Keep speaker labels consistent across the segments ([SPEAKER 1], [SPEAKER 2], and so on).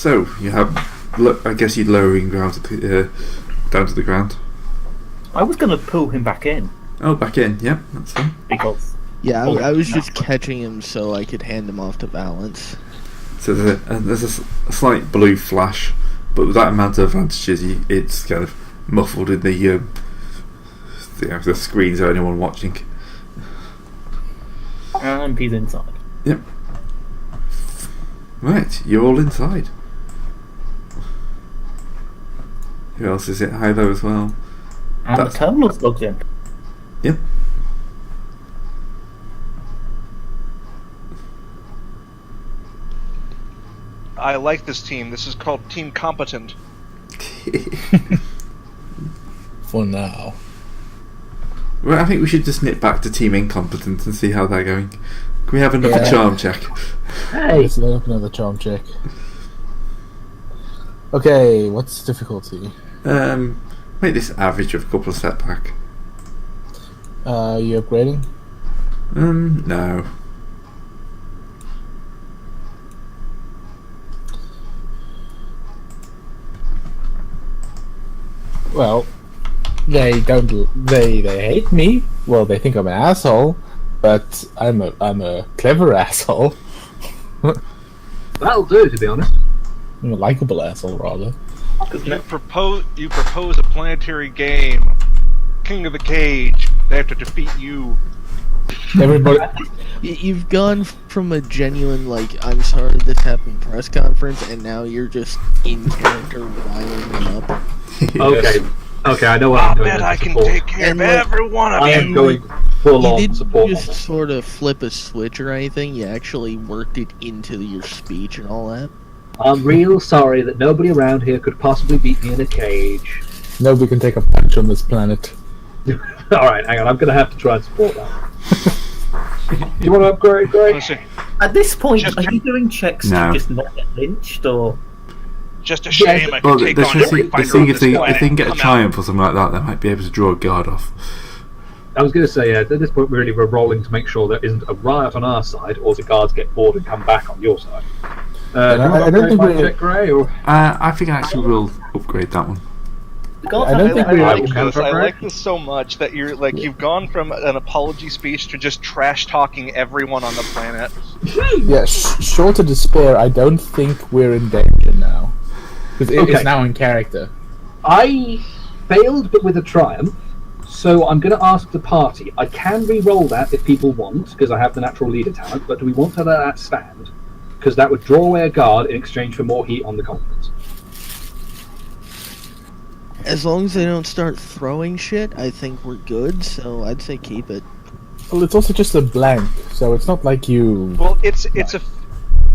[SPEAKER 1] So you have, I guess you'd lower him down to the ground.
[SPEAKER 2] I was going to pull him back in
[SPEAKER 1] Oh, back in. Yep, that's fine.
[SPEAKER 2] because
[SPEAKER 3] Yeah, I was just catching him so I could hand him off to Valence.
[SPEAKER 1] So there's a slight blue flash, but with that amount of advantages, it's kind of muffled in the screens of anyone watching.
[SPEAKER 2] and he's inside.
[SPEAKER 1] Yep. Right, you're all inside. Who else is it? Hilo as well.
[SPEAKER 2] And the terminal's logged in.
[SPEAKER 1] Yep.
[SPEAKER 4] I like this team. This is called Team Competent.
[SPEAKER 5] For now.
[SPEAKER 1] Well, I think we should just nip back to Team Incompetent and see how they're going. Can we have another charm check?
[SPEAKER 5] Hey! Let's look up another charm check. Okay, what's difficulty?
[SPEAKER 1] Make this average of a couple of setback.
[SPEAKER 5] You upgrading?
[SPEAKER 1] No.
[SPEAKER 5] Well, they don't. They hate me. Well, they think I'm an asshole, but I'm a clever asshole.
[SPEAKER 6] That'll do, to be honest.
[SPEAKER 5] I'm a likable asshole, rather.
[SPEAKER 4] You propose a planetary game. King of the Cage. They have to defeat you.
[SPEAKER 5] Everybody.
[SPEAKER 3] You've gone from a genuine, like, I'm sorry this happened press conference, and now you're just in character riling them up.
[SPEAKER 6] Okay, I know what I'm
[SPEAKER 4] I
[SPEAKER 6] doing.
[SPEAKER 4] bet I can
[SPEAKER 6] support.
[SPEAKER 4] take care of every one of
[SPEAKER 6] I
[SPEAKER 4] you.
[SPEAKER 6] am going full
[SPEAKER 3] You
[SPEAKER 6] on
[SPEAKER 3] didn't
[SPEAKER 6] support.
[SPEAKER 3] just sort of flip a switch or anything, you actually worked it into your speech and all that.
[SPEAKER 6] I'm real sorry that nobody around here could possibly beat me in a cage.
[SPEAKER 5] Nobody can take a punch on this planet.
[SPEAKER 6] Alright, hang on, I'm going to have to try and support that. You want to upgrade, Greg?
[SPEAKER 4] Listen,
[SPEAKER 2] At this point,
[SPEAKER 4] Just-
[SPEAKER 2] are you doing checks
[SPEAKER 1] No.
[SPEAKER 2] to just not get lynched, or...?
[SPEAKER 4] just a shame I
[SPEAKER 1] Well,
[SPEAKER 4] could
[SPEAKER 1] the
[SPEAKER 4] take on every
[SPEAKER 1] thing,
[SPEAKER 4] fighter on
[SPEAKER 1] if
[SPEAKER 4] this
[SPEAKER 1] they
[SPEAKER 4] planet.
[SPEAKER 1] can get a
[SPEAKER 4] Come out.
[SPEAKER 1] triumph or something like that, they might be able to draw a guard off.
[SPEAKER 6] I was going to say, yeah, at this point, really, we're rolling to make sure there isn't a riot on our side, or the guards get bored and come back on your side.
[SPEAKER 5] I don't think
[SPEAKER 6] we
[SPEAKER 5] we-
[SPEAKER 6] check, Gray, or
[SPEAKER 1] I think I actually will upgrade that one.
[SPEAKER 2] The guards
[SPEAKER 5] I don't
[SPEAKER 2] have
[SPEAKER 5] think
[SPEAKER 2] their
[SPEAKER 5] we-
[SPEAKER 2] own-
[SPEAKER 4] I like
[SPEAKER 6] will
[SPEAKER 4] this. I
[SPEAKER 6] counter,
[SPEAKER 4] like this so much that you're like you've gone from an apology speech to just trash talking everyone on the planet.
[SPEAKER 5] Yeah, short of despair, I don't think we're in danger now. Because it is
[SPEAKER 6] Okay.
[SPEAKER 5] now in character.
[SPEAKER 6] I failed, but with a triumph. So I'm going to ask the party. I can re-roll that if people want, because I have the natural leader talent. But do we want to let that stand? Because that would draw away a guard in exchange for more heat on the conference.
[SPEAKER 3] As long as they don't start throwing shit, I think we're good, so I'd say keep it.
[SPEAKER 5] Well, it's also just a blank, so it's not like you...
[SPEAKER 4] Well, it's a
[SPEAKER 3] Yeah,
[SPEAKER 4] it's a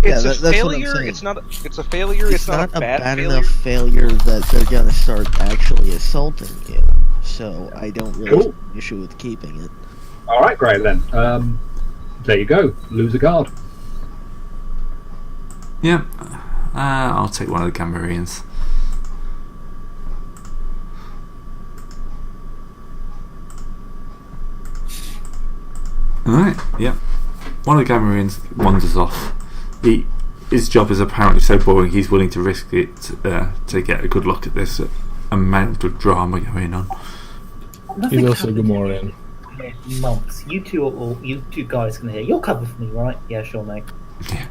[SPEAKER 3] that's what I'm
[SPEAKER 4] failure.
[SPEAKER 3] saying.
[SPEAKER 4] It's not. It's a failure. It's not a bad failure.
[SPEAKER 3] enough failure that they're gonna start actually assaulting you. So I don't really
[SPEAKER 6] Cool.
[SPEAKER 3] have an issue with keeping it.
[SPEAKER 6] All right, great then. There you go. Lose a guard.
[SPEAKER 1] Yeah, I'll take one of the Gamorreans. Alright, yeah. One of the Gamorreans wanders off. His job is apparently so boring he's willing to risk it to get a good look at this amount of drama going on.
[SPEAKER 5] He's also Gamorrean.
[SPEAKER 2] Months. You two guys can hear. You'll cover for me, right? Yeah, sure, mate.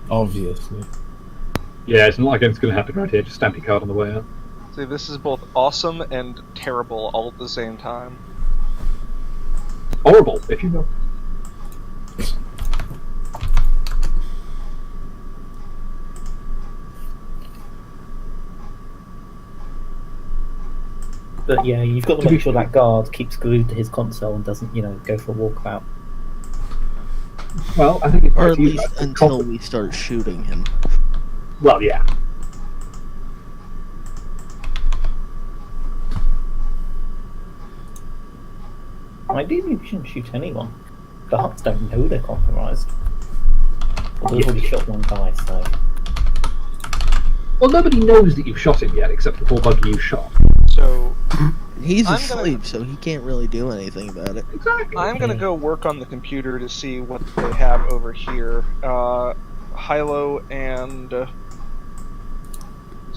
[SPEAKER 5] Obviously.
[SPEAKER 6] Yeah, it's not like anything's going to happen right here. Just stamp your card on the way out.
[SPEAKER 4] See, this is both awesome and terrible all at the same time.
[SPEAKER 6] Horrible, if you will.
[SPEAKER 2] But yeah, you've got to make sure that guard keeps glued to his console and doesn't, go for a walkabout.
[SPEAKER 6] Well, I think it's
[SPEAKER 3] Or
[SPEAKER 6] up
[SPEAKER 3] at
[SPEAKER 6] to you
[SPEAKER 3] least
[SPEAKER 6] guys.
[SPEAKER 3] until we start shooting him.
[SPEAKER 6] Well, yeah.
[SPEAKER 2] Ideally, we shouldn't shoot anyone. The Huts don't know they're compromised. But we've already shot one guy, so...
[SPEAKER 6] Well, nobody knows that you've shot him yet, except the poor buggy you shot.
[SPEAKER 4] So
[SPEAKER 3] He's
[SPEAKER 4] I'm
[SPEAKER 3] asleep, so he can't really do anything about it.
[SPEAKER 6] Exactly.
[SPEAKER 4] I'm gonna go work on the computer to see what they have over here. Hilo and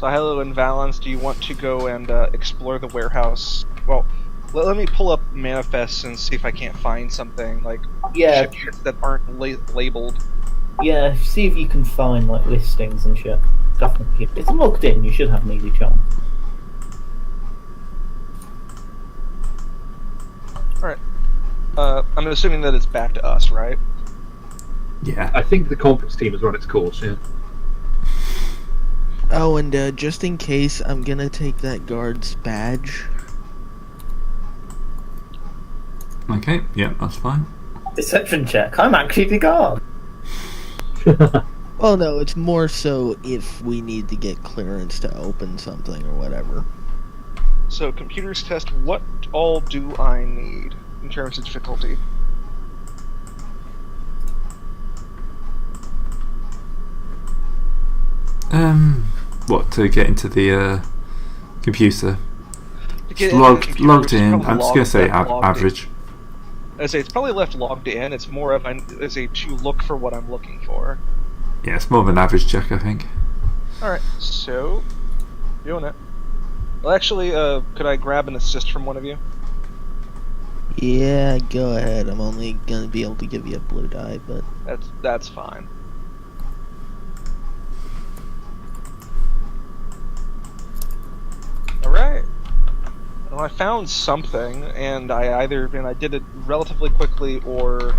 [SPEAKER 4] So Hilo and Valence, do you want to go and explore the warehouse? Well, let me pull up manifests and see if I can't find something like
[SPEAKER 2] Yeah,
[SPEAKER 4] shipments that aren't labeled.
[SPEAKER 2] yeah. See if you can find like listings and shit. Definitely. If it's logged in, you should have an easy chance.
[SPEAKER 4] Alright. I'm assuming that it's back to us, right?
[SPEAKER 1] Yeah.
[SPEAKER 6] I think the conference team has run its course. Yeah.
[SPEAKER 3] Oh, and just in case, I'm gonna take that guard's badge.
[SPEAKER 1] Okay, yeah, that's fine.
[SPEAKER 2] Deception check. I'm actually the guard.
[SPEAKER 3] Well, no, it's more so if we need to get clearance to open something or whatever.
[SPEAKER 4] So, computers test, what all do I need in terms of difficulty?
[SPEAKER 1] What, to get into the computer?
[SPEAKER 4] To get
[SPEAKER 1] It's
[SPEAKER 4] into the
[SPEAKER 1] logged
[SPEAKER 4] computer,
[SPEAKER 1] logged
[SPEAKER 4] it's
[SPEAKER 1] in.
[SPEAKER 4] probably
[SPEAKER 1] I'm just gonna say
[SPEAKER 4] left logged in.
[SPEAKER 1] average.
[SPEAKER 4] I say it's probably left logged in. It's more of as a to look for what I'm looking for.
[SPEAKER 1] Yeah, it's more of an average check, I think.
[SPEAKER 4] Alright, so doing it. Well, actually, could I grab an assist from one of you?
[SPEAKER 3] Yeah, go ahead. I'm only gonna be able to give you a blue die, but
[SPEAKER 4] That's fine. Alright. Well, I found something, and I did it relatively quickly, or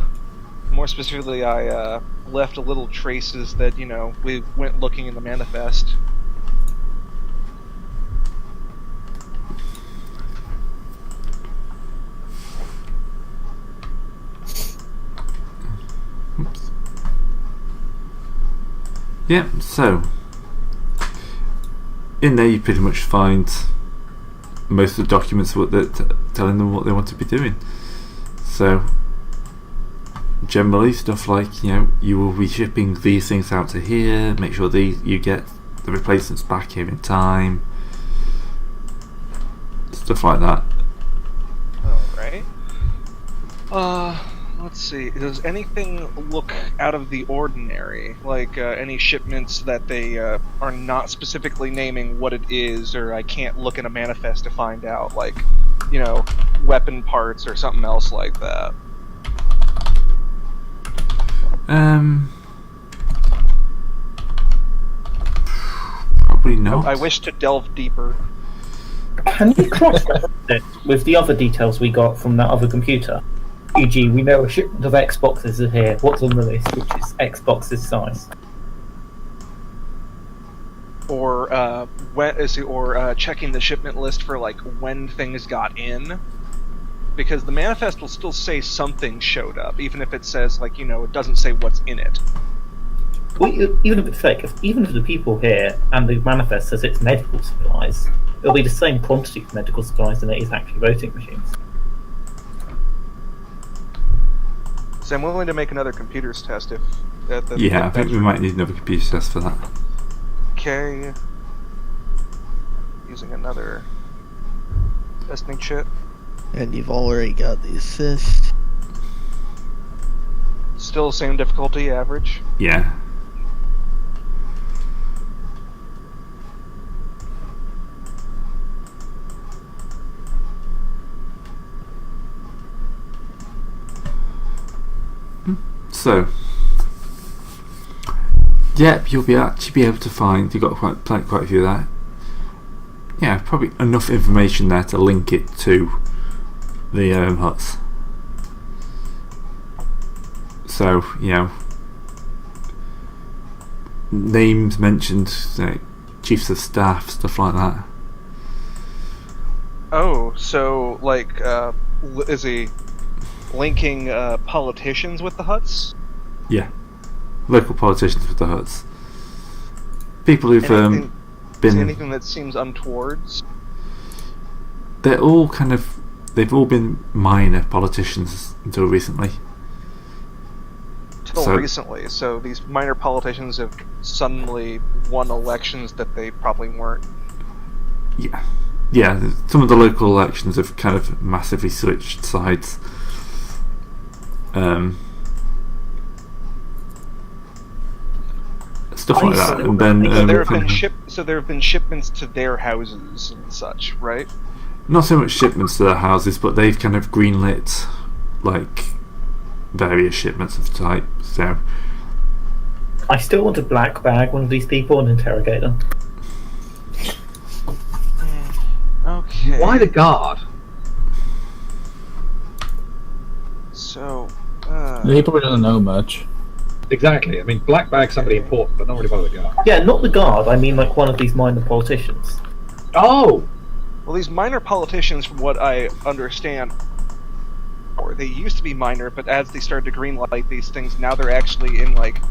[SPEAKER 4] more specifically, I left a little traces that, we went looking in the manifest.
[SPEAKER 1] Yeah, so in there you pretty much find most of the documents telling them what they want to be doing. So generally stuff like, you will be shipping these things out to here, make sure you get the replacements back here in time, stuff like that.
[SPEAKER 4] Alright. Let's see. Does anything look out of the ordinary? Like any shipments that they are not specifically naming what it is, or I can't look in a manifest to find out, like, weapon parts or something else like that?
[SPEAKER 1] Probably not.
[SPEAKER 4] I wish to delve deeper.
[SPEAKER 2] Can you cross-reference it with the other details we got from that other computer? E.g., we know a shipment of Xboxes are here. What's on the list? Which is Xbox's size?
[SPEAKER 4] Or checking the shipment list for like when things got in, because the manifest will still say something showed up, even if it says it doesn't say what's in it.
[SPEAKER 2] Well, even if it's fake, even if the people here and the manifest says it's medical supplies, it'll be the same quantity of medical supplies than it is actually voting machines.
[SPEAKER 4] So I'm willing to make another computers test if.
[SPEAKER 1] I think we might need another computer test for that.
[SPEAKER 4] Okay. Using another testing chip.
[SPEAKER 3] and you've already got the assist.
[SPEAKER 4] Still same difficulty, average.
[SPEAKER 1] Yeah. So, yep, you'll actually be able to find, you've got quite a few of that. Yeah, probably enough information there to link it to the huts. So, you know, names mentioned, chiefs of staff, stuff like that.
[SPEAKER 4] Oh, so, like, is he linking politicians with the huts?
[SPEAKER 1] Yeah. Local politicians with the huts. People who've
[SPEAKER 4] Anything-
[SPEAKER 1] been...
[SPEAKER 4] anything that seems untowards?
[SPEAKER 1] They're all kind of... They've all been minor politicians until recently.
[SPEAKER 4] Till
[SPEAKER 1] So-
[SPEAKER 4] recently, so these minor politicians have suddenly won elections that they probably weren't.
[SPEAKER 1] Yeah. Yeah, some of the local elections have kind of massively switched sides. Stuff stuff like that, and then
[SPEAKER 4] So there have been shipments to their houses and such, right?
[SPEAKER 1] not so much shipments to their houses, but they've kind of greenlit like various shipments of type. So
[SPEAKER 2] I still want to black bag one of these people and interrogate them.
[SPEAKER 4] Okay.
[SPEAKER 6] Why the guard?
[SPEAKER 4] So,
[SPEAKER 5] He probably doesn't know much.
[SPEAKER 6] Exactly. I mean, black bag somebody important, but not really by the guard.
[SPEAKER 2] Yeah, not the guard. I mean, like one of these minor politicians.
[SPEAKER 6] Oh,
[SPEAKER 4] well, these minor politicians, from what I understand, or they used to be minor, but as they started to greenlight these things, now they're actually in like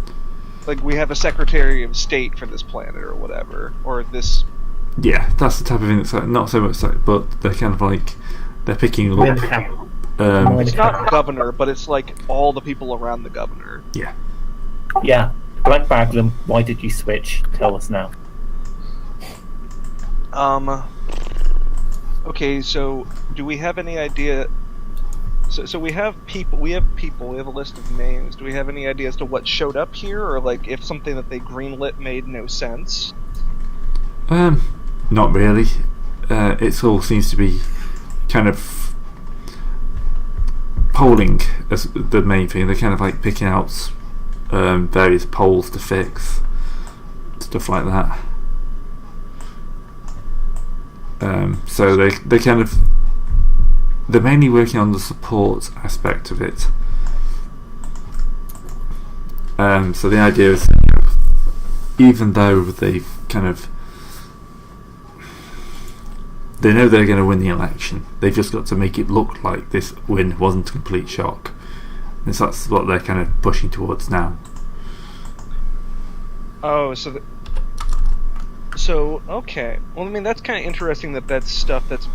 [SPEAKER 4] we have a Secretary of State for this planet or whatever, or this.
[SPEAKER 1] yeah, that's the type of thing that's like, not so much like, but they're kind of like they're picking
[SPEAKER 2] We're in
[SPEAKER 1] up.
[SPEAKER 2] the camp.
[SPEAKER 4] It's not governor, but it's like all the people around the governor.
[SPEAKER 1] Yeah,
[SPEAKER 2] Yeah, black bag them. Why did you switch? Tell us now.
[SPEAKER 4] Okay, so do we have any idea? So we have people. We have a list of names. Do we have any idea as to what showed up here, or like if something that they greenlit made no sense?
[SPEAKER 1] not really. It all seems to be kind of polling as the main thing. They're kind of like picking out various polls to fix, stuff like that. So they kind of they're mainly working on the support aspect of it. So the idea is, even though they've kind of they know they're going to win the election, they've just got to make it look like this win wasn't a complete shock. And so that's what they're kind of pushing towards now.
[SPEAKER 4] Oh, so okay. Well, I mean that's kind of interesting that's stuff that's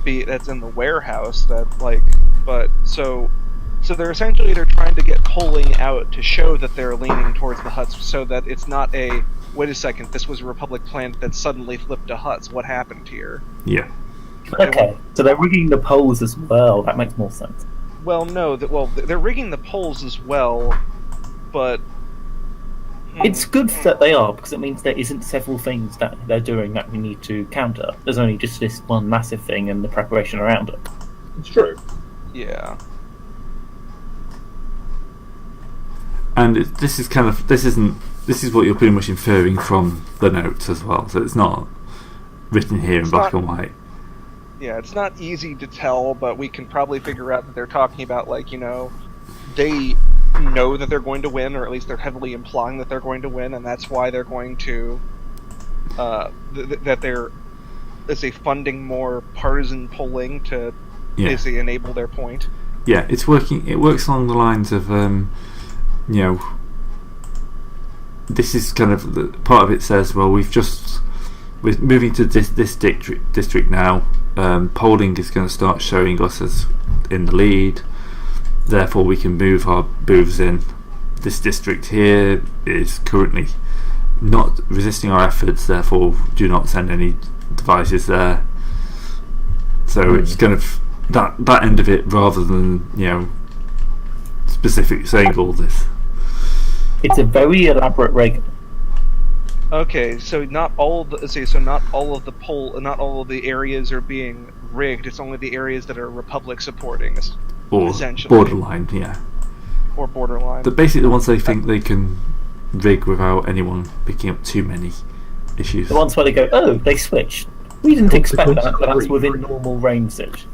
[SPEAKER 4] in the warehouse but so they're trying to get polling out to show that they're leaning towards the huts, so that it's not a wait a second, this was a Republic planet that suddenly flipped to huts. What happened here?
[SPEAKER 1] Yeah.
[SPEAKER 2] Okay, so they're rigging the polls as well. That makes more sense.
[SPEAKER 4] Well, no, they're rigging the polls as well, but
[SPEAKER 2] It's good that they are, because it means there isn't several things that they're doing that we need to counter. There's only just this one massive thing and the preparation around it.
[SPEAKER 6] it's true.
[SPEAKER 4] yeah.
[SPEAKER 1] And this is what you're pretty much inferring from the notes as well. So it's not written here in black and white.
[SPEAKER 4] Yeah, it's not easy to tell, but we can probably figure out that they're talking about, like, they know that they're going to win, or at least they're heavily implying that they're going to win, and that's why they're going to, that they're, let's say, funding more partisan polling to basically enable their point.
[SPEAKER 1] Yeah, it's working. It works along the lines of, this is kind of the part of it says, well, we're moving to this district now. Polling is going to start showing us as in the lead. Therefore, we can move our booths in. This district here is currently not resisting our efforts. Therefore, do not send any devices there. So it's kind of that end of it, rather than specific saying all this.
[SPEAKER 2] It's a very elaborate rig.
[SPEAKER 4] Okay, so not all of the areas are being rigged. It's only the areas that are Republic supporting,
[SPEAKER 1] Or
[SPEAKER 4] essentially.
[SPEAKER 1] borderline, yeah.
[SPEAKER 4] Or borderline.
[SPEAKER 1] But basically the ones they think they can rig without anyone picking up too many issues.
[SPEAKER 2] The ones where they go, oh, they switched. We didn't expect that, but that's
[SPEAKER 6] Consequences
[SPEAKER 2] within
[SPEAKER 6] of
[SPEAKER 2] normal ranges.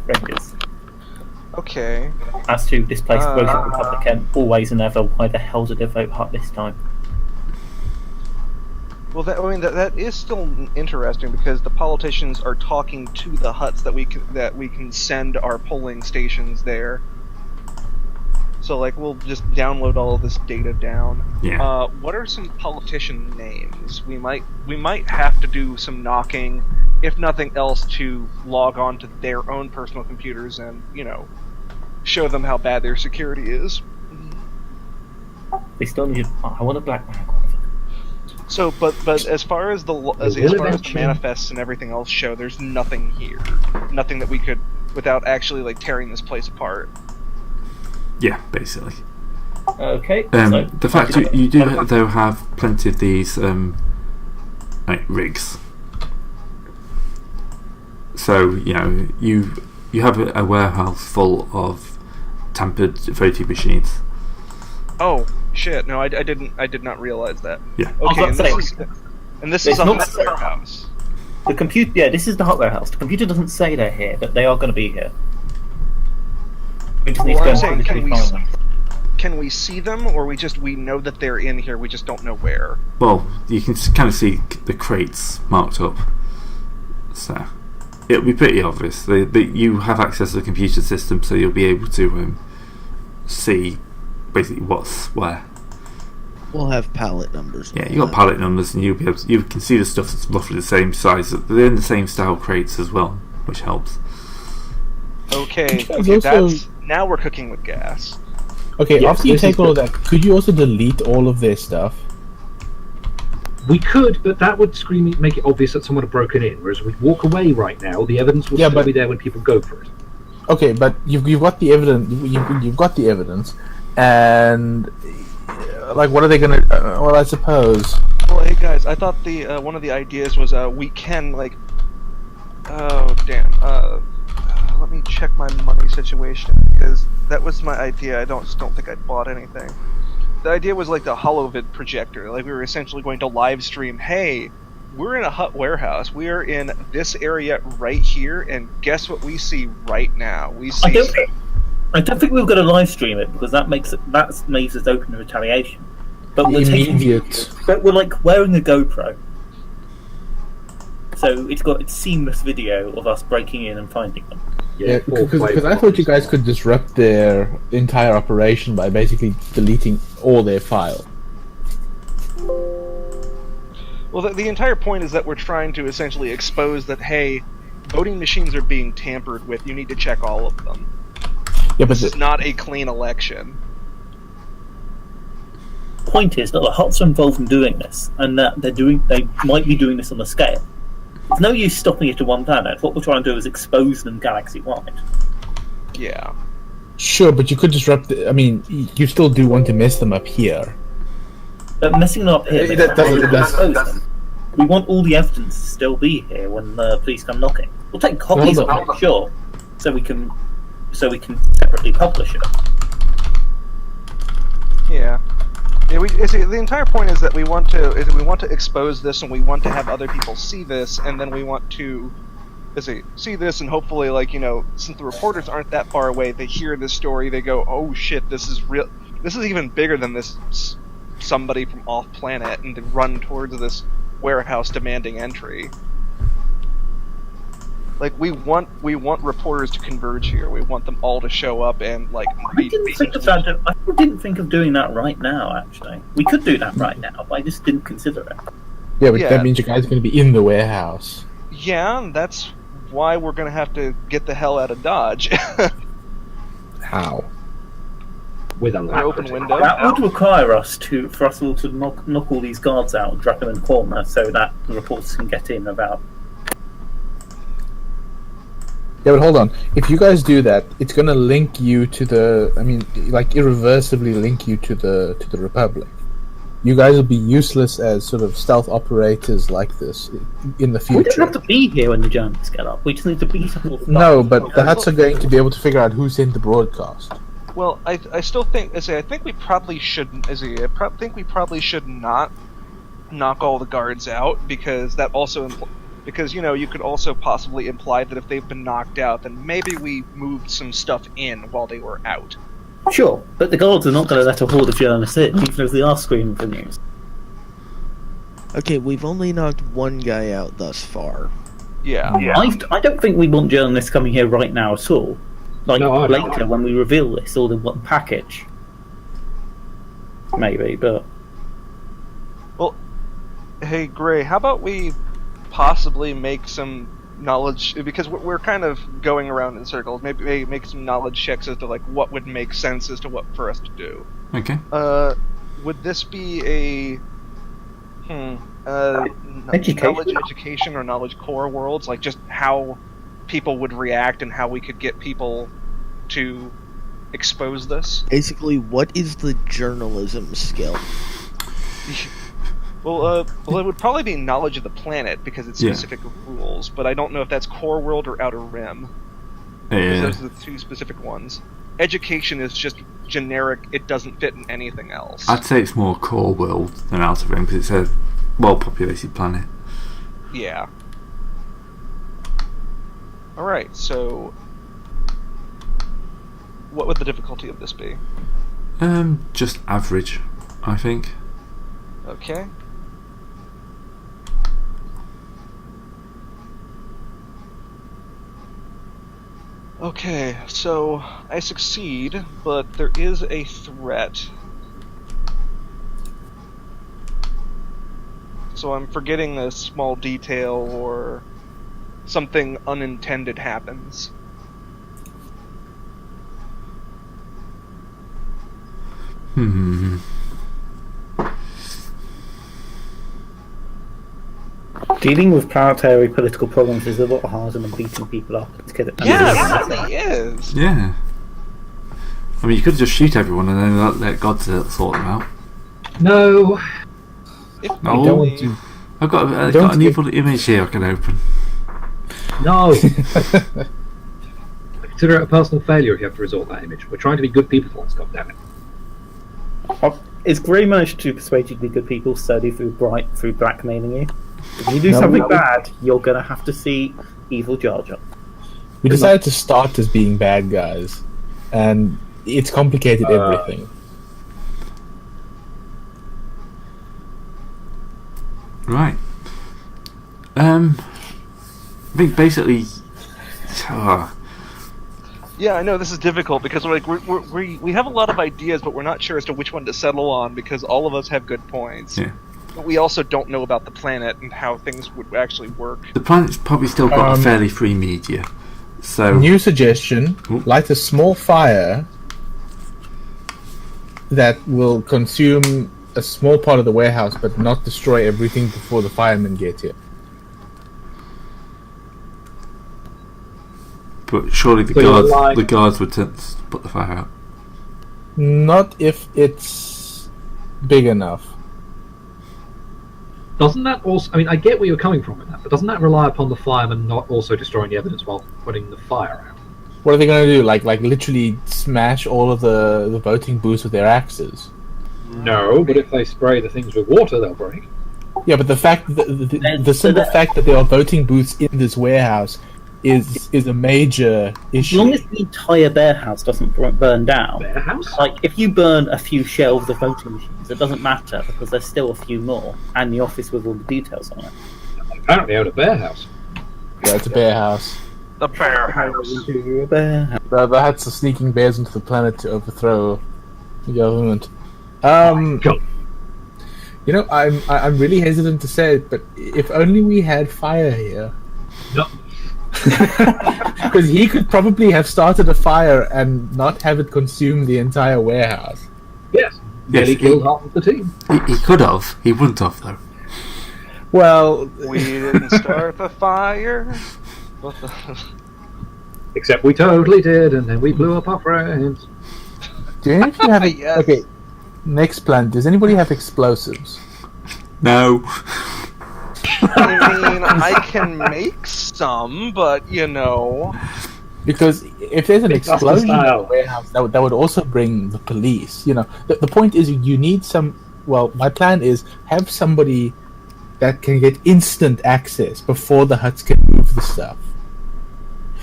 [SPEAKER 4] Okay.
[SPEAKER 2] As to displace voting Republican, always and ever, why the hell did they vote hot this time?
[SPEAKER 4] Well, that is still interesting, because the politicians are talking to the huts that we can send our polling stations there. So, we'll just download all of this data down.
[SPEAKER 1] Yeah.
[SPEAKER 4] What are some politician names? We might have to do some knocking, if nothing else, to log on to their own personal computers and, show them how bad their security is.
[SPEAKER 2] They still need. I want a black bag.
[SPEAKER 4] So, but as far as the manifests and everything else show, there's nothing here, nothing that we could, without actually tearing this place apart.
[SPEAKER 1] Yeah, basically.
[SPEAKER 2] Okay.
[SPEAKER 1] The fact you do though have plenty of these rigs. So you have a warehouse full of tampered voting machines.
[SPEAKER 4] Oh shit! No, I did not realize that.
[SPEAKER 1] Yeah.
[SPEAKER 4] Okay,
[SPEAKER 2] I was about to say,
[SPEAKER 4] and this is a
[SPEAKER 2] it's not-
[SPEAKER 4] hot warehouse.
[SPEAKER 2] The computer, yeah, this is the hot warehouse. The computer doesn't say they're here, but they are going to be here. We just need
[SPEAKER 4] Well,
[SPEAKER 2] to
[SPEAKER 4] I'm
[SPEAKER 2] go
[SPEAKER 4] saying,
[SPEAKER 2] and
[SPEAKER 4] can we
[SPEAKER 2] find them.
[SPEAKER 4] Can we see them, or we know that they're in here? We just don't know where.
[SPEAKER 1] Well, you can kind of see the crates marked up, so it'll be pretty obvious. You have access to the computer system, so you'll be able to see basically what's where.
[SPEAKER 3] We'll have pallet numbers.
[SPEAKER 1] Yeah, you got pallet numbers, and you can see the stuff that's roughly the same size. They're in the same style crates as well, which helps.
[SPEAKER 4] Okay,
[SPEAKER 5] also-
[SPEAKER 4] that's now we're cooking with gas.
[SPEAKER 5] Okay,
[SPEAKER 6] Yes,
[SPEAKER 5] after you
[SPEAKER 6] this
[SPEAKER 5] take
[SPEAKER 6] is
[SPEAKER 5] all of that, could you also delete all of their stuff?
[SPEAKER 6] We could, but that would make it obvious that someone had broken in. Whereas we walk away right now, the evidence will still be there when people go for it.
[SPEAKER 5] Okay, but you've got the evidence. You've got the evidence, and like, what are they gonna? Well, I suppose.
[SPEAKER 4] Well, hey guys, I thought the one of the ideas was we can like. Oh damn. Let me check my money situation, because that was my idea. I just don't think I bought anything. The idea was like the HoloVid projector. Like we were essentially going to live stream. Hey, we're in a hut warehouse. We are in this area right here, and guess what we see right now? We see.
[SPEAKER 2] I don't think we're going to live stream it because that makes us open to retaliation. But we're
[SPEAKER 5] Immediate.
[SPEAKER 2] but we're like wearing a GoPro, so it's got seamless video of us breaking in and finding them.
[SPEAKER 5] Yeah,
[SPEAKER 6] all
[SPEAKER 5] because
[SPEAKER 6] playable,
[SPEAKER 5] I thought you guys
[SPEAKER 6] obviously.
[SPEAKER 5] could disrupt their entire operation by basically deleting all their files.
[SPEAKER 4] Well, the entire point is that we're trying to essentially expose that, hey, voting machines are being tampered with. You need to check all of them.
[SPEAKER 5] Yeah, but
[SPEAKER 4] This is not a clean election.
[SPEAKER 2] Point is that the Huts are involved in doing this, and that they might be doing this on a scale. There's no use stopping it to one planet. What we're trying to do is expose them galaxy-wide.
[SPEAKER 4] Yeah.
[SPEAKER 5] sure, but you could disrupt. I mean, you still do want to mess them up here.
[SPEAKER 2] But messing them up here,
[SPEAKER 5] That's-
[SPEAKER 2] expose them. We want all the evidence to still be here when the police come knocking. We'll take copies of it, sure, so we can separately publish it.
[SPEAKER 4] Yeah. Yeah, the entire point is that we want to expose this, and we want to have other people see this, and then we want to see this, and hopefully, since the reporters aren't that far away, they hear this story, they go, "Oh shit, this is real. This is even bigger than this somebody from off planet," and they run towards this warehouse demanding entry. Like we want reporters to converge here. We want them all to show up and
[SPEAKER 2] I didn't think of doing that right now. Actually, we could do that right now, but I just didn't consider it.
[SPEAKER 5] Yeah, but
[SPEAKER 4] Yeah.
[SPEAKER 5] that means you guys are going to be in the warehouse.
[SPEAKER 4] Yeah, and that's why we're gonna have to get the hell out of Dodge.
[SPEAKER 5] How?
[SPEAKER 6] With
[SPEAKER 4] An open window.
[SPEAKER 2] That would require for us all to knock all these guards out and drop them in the corner so that the reporters can get in about.
[SPEAKER 5] Yeah, but hold on. If you guys do that, it's going to link you to the. I mean, like irreversibly link you to the Republic. You guys will be useless as sort of stealth operators like this in the
[SPEAKER 2] We don't
[SPEAKER 5] future.
[SPEAKER 2] have to be here when the journalists get up. We just need to beat up all the
[SPEAKER 5] No, but the Huts are going to be able to figure out who sent the broadcast.
[SPEAKER 4] Well, I still think I think we probably should not knock all the guards out, because that also because you could also possibly imply that if they've been knocked out, then maybe we moved some stuff in while they were out.
[SPEAKER 2] Sure, but the guards are not going to let a horde of journalists in, even if they are screaming for news.
[SPEAKER 3] Okay, we've only knocked one guy out thus far.
[SPEAKER 4] Yeah.
[SPEAKER 2] I don't think we want journalists coming here right now at all.
[SPEAKER 6] No, I don't.
[SPEAKER 2] Later, when we reveal this, all in one package. Maybe, but...
[SPEAKER 4] Well, hey Gray, how about we possibly make some knowledge, because we're kind of going around in circles. Maybe make some knowledge checks as to what would make sense as to what for us to do.
[SPEAKER 1] Okay.
[SPEAKER 4] Would this be a knowledge education or knowledge core worlds, like just how people would react and how we could get people to expose this?
[SPEAKER 3] Basically, what is the journalism skill?
[SPEAKER 4] Well, it would probably be knowledge of the planet because it's
[SPEAKER 1] Yeah.
[SPEAKER 4] specific rules, but I don't know if that's Core World or Outer Rim.
[SPEAKER 1] Yeah.
[SPEAKER 4] Those are the two specific ones. Education is just generic; it doesn't fit in anything else.
[SPEAKER 1] I'd say it's more core world than Outer Rim because it's a well-populated planet.
[SPEAKER 4] Yeah. All right. So, what would the difficulty of this be?
[SPEAKER 1] Just average, I think.
[SPEAKER 4] Okay. Okay, so I succeed, but there is a threat. So I'm forgetting a small detail or something unintended happens.
[SPEAKER 2] Dealing with planetary political problems is a lot harder than beating people up.
[SPEAKER 4] Yeah, it really is.
[SPEAKER 1] Yeah. I mean, you could just shoot everyone and then let God sort them out.
[SPEAKER 6] No.
[SPEAKER 4] If
[SPEAKER 1] No.
[SPEAKER 5] You don't want to.
[SPEAKER 1] I've got
[SPEAKER 5] Don't
[SPEAKER 1] an
[SPEAKER 5] get-
[SPEAKER 1] evil image here I can open.
[SPEAKER 6] No. I consider it a personal failure if you have to resort that image. We're trying to be good people for once, goddammit.
[SPEAKER 2] Is Grey managed to persuade you to be good people solely through blackmailing you? If you do
[SPEAKER 5] No,
[SPEAKER 2] something
[SPEAKER 5] we-
[SPEAKER 2] bad, you're gonna have to see evil Jar Jar.
[SPEAKER 5] We decided to start as being bad guys, and it's complicated everything.
[SPEAKER 1] Right. I think basically.
[SPEAKER 4] Yeah, I know this is difficult because we have a lot of ideas, but we're not sure as to which one to settle on because all of us have good points.
[SPEAKER 1] Yeah.
[SPEAKER 4] But we also don't know about the planet and how things would actually work.
[SPEAKER 1] The planet's probably still got a fairly free media. So.
[SPEAKER 5] New suggestion:
[SPEAKER 1] Ooh.
[SPEAKER 5] light a small fire that will consume a small part of the warehouse, but not destroy everything before the firemen get here.
[SPEAKER 1] But surely
[SPEAKER 6] So you're like-
[SPEAKER 1] the guards would put the fire out.
[SPEAKER 5] Not if it's big enough.
[SPEAKER 6] Doesn't that also... I mean, I get where you're coming from with that, but doesn't that rely upon the firemen not also destroying the evidence while putting the fire out?
[SPEAKER 5] What are they going to do? Like literally smash all of the voting booths with their axes?
[SPEAKER 6] No, but if they spray the things with water, they'll break.
[SPEAKER 5] Yeah, but the fact that the simple fact that there are voting booths in this warehouse is a major
[SPEAKER 2] As long
[SPEAKER 5] issue.
[SPEAKER 2] as the entire warehouse doesn't burn down,
[SPEAKER 6] Their house?
[SPEAKER 2] like if you burn a few shelves of voting machines, it doesn't matter because there's still a few more, and the office with all the details on it.
[SPEAKER 6] Apparently own a bear house.
[SPEAKER 5] Yeah, it's a bear house.
[SPEAKER 4] The bear house.
[SPEAKER 5] The Huts are sneaking bears into the planet to overthrow the government.
[SPEAKER 6] Go.
[SPEAKER 5] You know, I'm really hesitant to say it, but if only we had fire here.
[SPEAKER 6] No.
[SPEAKER 5] Because he could probably have started a fire and not have it consume the entire warehouse.
[SPEAKER 6] Yes.
[SPEAKER 1] Yes,
[SPEAKER 6] Nearly killed half of the team.
[SPEAKER 1] He could have. He wouldn't have though.
[SPEAKER 5] Well,
[SPEAKER 4] We didn't start the fire. What the?
[SPEAKER 6] Except we totally did, and then we blew up our friends.
[SPEAKER 5] do any of you have...
[SPEAKER 4] Yes.
[SPEAKER 5] Okay, next plan. Does anybody have explosives?
[SPEAKER 1] No.
[SPEAKER 4] I mean, I can make some, but you know.
[SPEAKER 5] Because if there's an
[SPEAKER 6] It's us
[SPEAKER 5] explosion in the
[SPEAKER 6] style.
[SPEAKER 5] warehouse, that would also bring the police. You know, the point is you need some. Well, my plan is have somebody that can get instant access before the Huts can move the stuff.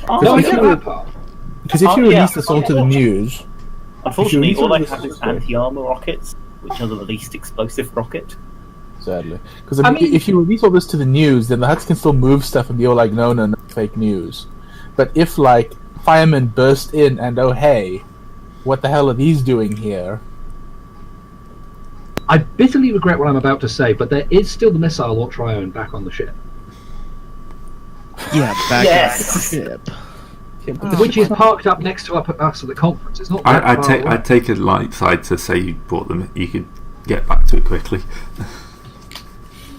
[SPEAKER 6] No, I
[SPEAKER 5] if
[SPEAKER 6] get
[SPEAKER 5] you-
[SPEAKER 6] that part.
[SPEAKER 5] Because if
[SPEAKER 2] Oh,
[SPEAKER 5] you
[SPEAKER 2] yeah.
[SPEAKER 5] release this all to the news,
[SPEAKER 2] Unfortunately, all I
[SPEAKER 5] If you
[SPEAKER 2] have is
[SPEAKER 5] release-
[SPEAKER 2] anti-armor rockets, which are the least explosive rocket.
[SPEAKER 5] sadly, because
[SPEAKER 6] I mean-
[SPEAKER 5] if you release all this to the news, then the Huts can still move stuff and be all like, no, fake news. But if like firemen burst in and oh hey, what the hell are these doing here?
[SPEAKER 6] I bitterly regret what I'm about to say, but there is still the missile or Trione back on the ship,
[SPEAKER 3] Yeah, back
[SPEAKER 2] Yes.
[SPEAKER 3] on the ship.
[SPEAKER 6] which is parked up next to us at the conference. It's not that
[SPEAKER 1] I'd
[SPEAKER 6] far away.
[SPEAKER 1] I'd take a light side to say you brought them. You could get back to it quickly.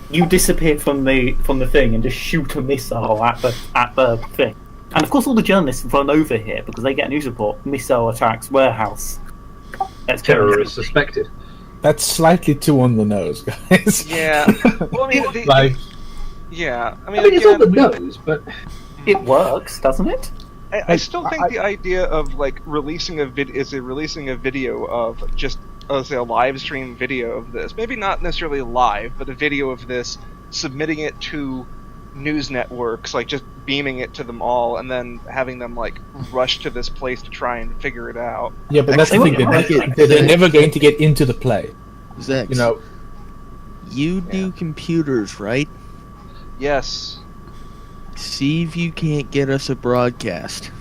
[SPEAKER 2] You disappear from the thing and just shoot a missile at the thing. And of course, all the journalists run over here because they get a news report: missile attacks warehouse. That's
[SPEAKER 6] Terrorist suspected.
[SPEAKER 5] That's slightly too on the nose, guys.
[SPEAKER 4] Yeah. Well, I mean, yeah. I mean,
[SPEAKER 6] it's on the nose, but
[SPEAKER 2] It works, doesn't it?
[SPEAKER 4] I still think the idea of like releasing a video of just say a live stream video of this, maybe not necessarily live, but a video of this, submitting it to news networks, like just beaming it to them all, and then having them like rush to this place to try and figure it out.
[SPEAKER 5] Yeah, but that's the
[SPEAKER 3] Actually,
[SPEAKER 5] thing. They're never going to get into the play.
[SPEAKER 3] Zex,
[SPEAKER 5] You know,
[SPEAKER 3] you do computers, right?
[SPEAKER 4] Yes.
[SPEAKER 3] See if you can't get us a broadcast.